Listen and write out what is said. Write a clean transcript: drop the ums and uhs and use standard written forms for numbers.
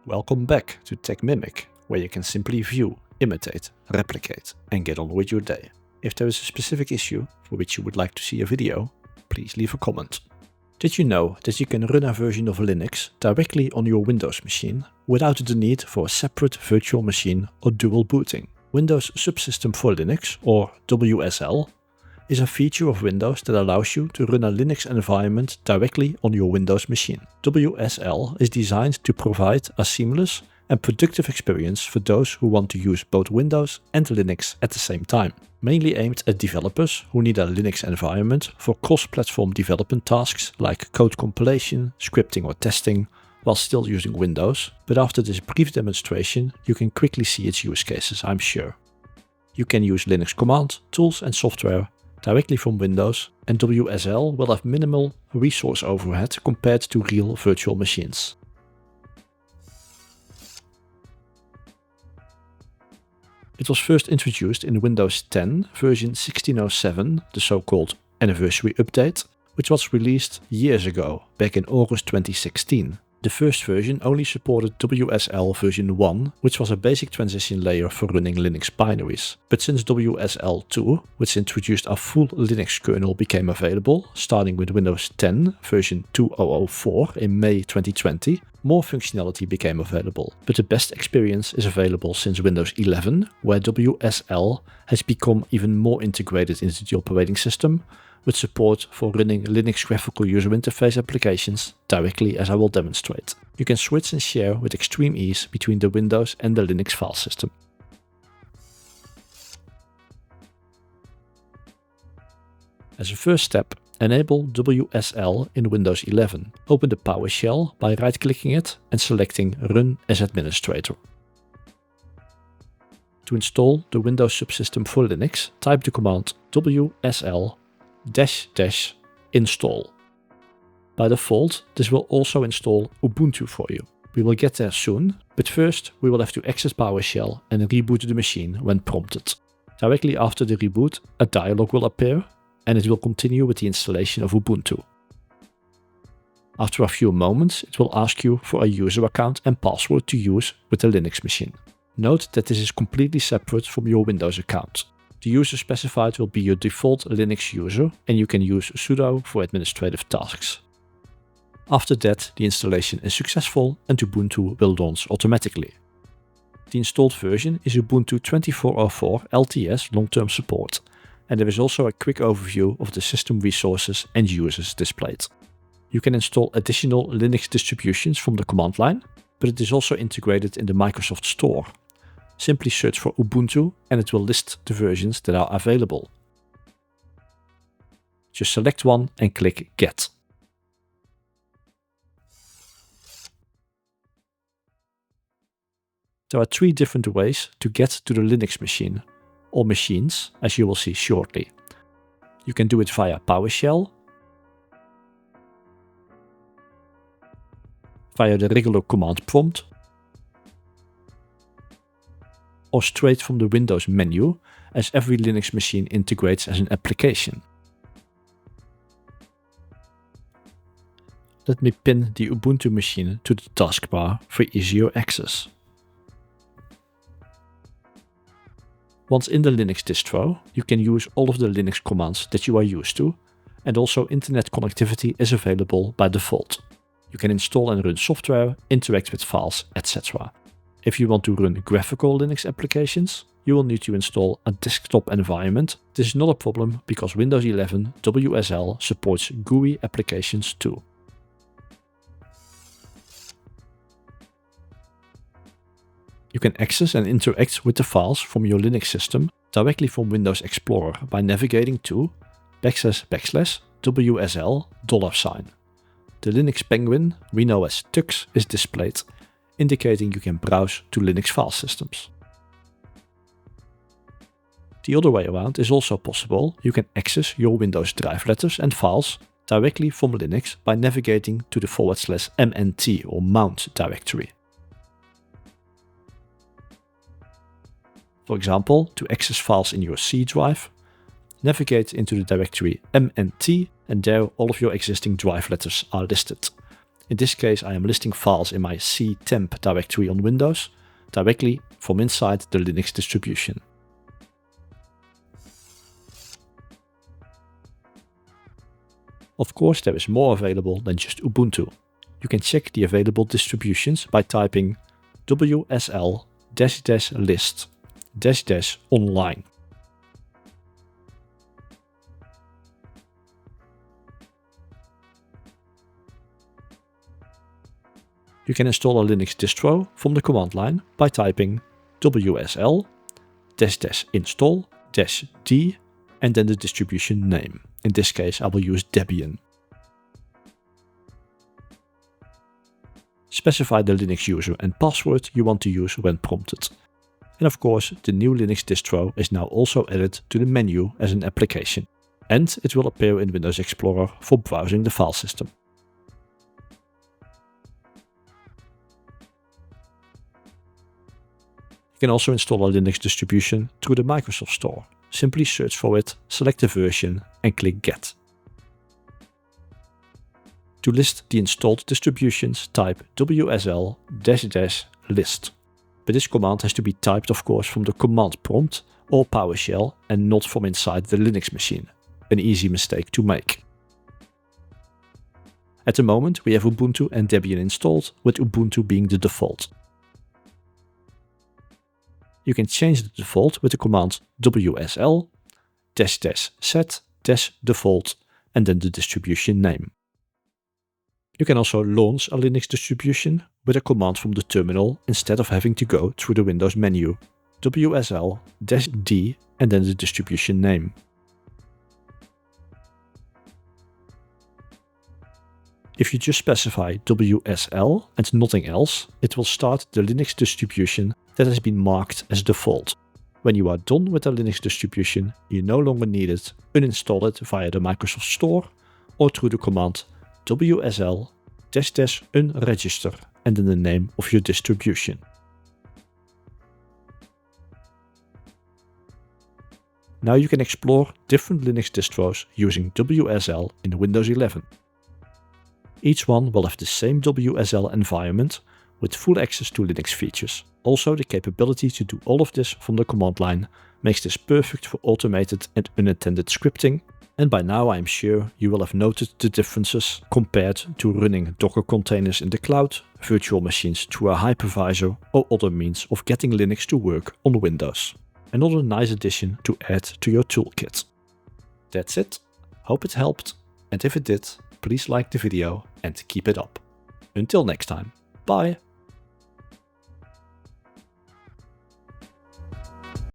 Welcome back to TECHMIMIC, where you can simply view, imitate, replicate, and get on with your day. If there is a specific issue for which you would like to see a video, please leave a comment. Did you know that you can run a version of Linux directly on your Windows machine without the need for a separate virtual machine or dual booting? Windows Subsystem for Linux, or WSL, is a feature of Windows that allows you to run a Linux environment directly on your Windows machine. WSL is designed to provide a seamless and productive experience for those who want to use both Windows and Linux at the same time. Mainly aimed at developers who need a Linux environment for cross-platform development tasks like code compilation, scripting or testing, while still using Windows, but after this brief demonstration you can quickly see its use cases, I'm sure. You can use Linux command, tools and software directly from Windows, and WSL will have minimal resource overhead compared to real virtual machines. It was first introduced in Windows 10 version 16.07, the so-called anniversary update, which was released years ago, back in August 2016. The first version only supported WSL version 1, which was a basic transition layer for running Linux binaries. But since WSL 2, which introduced a full Linux kernel, became available, starting with Windows 10 version 2.004 in May 2020, more functionality became available. But the best experience is available since Windows 11, where WSL has become even more integrated into the operating system, with support for running Linux graphical user interface applications directly, as I will demonstrate. You can switch and share with extreme ease between the Windows and the Linux file system. As a first step, enable WSL in Windows 11. Open the PowerShell by right-clicking it and selecting Run as Administrator. To install the Windows Subsystem for Linux, type the command WSL --install. By default, this will also install Ubuntu for you. We will get there soon, but first we will have to access PowerShell and reboot the machine when prompted. Directly after the reboot, a dialog will appear, and it will continue with the installation of Ubuntu. After a few moments, it will ask you for a user account and password to use with the Linux machine. Note that this is completely separate from your Windows account. The user specified will be your default Linux user, and you can use sudo for administrative tasks. After that, the installation is successful and Ubuntu will launch automatically. The installed version is Ubuntu 24.04 LTS long-term support, and there is also a quick overview of the system resources and users displayed. You can install additional Linux distributions from the command line, but it is also integrated in the Microsoft Store. Simply search for Ubuntu and it will list the versions that are available. Just select one and click Get. There are three different ways to get to the Linux machine, or machines, as you will see shortly. You can do it via PowerShell, via the regular command prompt, or straight from the Windows menu, as every Linux machine integrates as an application. Let me pin the Ubuntu machine to the taskbar for easier access. Once in the Linux distro, you can use all of the Linux commands that you are used to, and also internet connectivity is available by default. You can install and run software, interact with files, etc. If you want to run graphical Linux applications, you will need to install a desktop environment. This is not a problem because Windows 11 WSL supports GUI applications too. You can access and interact with the files from your Linux system directly from Windows Explorer by navigating to \WSL $. The Linux Penguin, we know as Tux, is displayed, indicating you can browse to Linux file systems. The other way around is also possible. You can access your Windows drive letters and files directly from Linux by navigating to the /MNT or mount directory. For example, to access files in your C drive, navigate into the directory MNT, and there all of your existing drive letters are listed. In this case I am listing files in my C temp directory on Windows, directly from inside the Linux distribution. Of course, there is more available than just Ubuntu. You can check the available distributions by typing WSL -list -online. You can install a Linux distro from the command line by typing WSL -install -d and then the distribution name. In this case I will use Debian. Specify the Linux user and password you want to use when prompted. And of course the new Linux distro is now also added to the menu as an application, and it will appear in Windows Explorer for browsing the file system. You can also install a Linux distribution through the Microsoft Store. Simply search for it, select the version and click Get. To list the installed distributions, type WSL -list. But this command has to be typed of course from the command prompt or PowerShell and not from inside the Linux machine. An easy mistake to make. At the moment we have Ubuntu and Debian installed, with Ubuntu being the default. You can change the default with the command WSL -set -default and then the distribution name. You can also launch a Linux distribution with a command from the terminal instead of having to go through the Windows menu. WSL -d and then the distribution name. If you just specify WSL and nothing else, it will start the Linux distribution that has been marked as default. When you are done with the Linux distribution, you no longer need it, uninstall it via the Microsoft Store or through the command WSL -unregister and then the name of your distribution. Now you can explore different Linux distros using WSL in Windows 11. Each one will have the same WSL environment with full access to Linux features. Also, the capability to do all of this from the command line makes this perfect for automated and unattended scripting, and by now I am sure you will have noted the differences compared to running Docker containers in the cloud, virtual machines through a hypervisor or other means of getting Linux to work on Windows. Another nice addition to add to your toolkit. That's it, hope it helped, and if it did, please like the video and keep it up. Until next time, bye!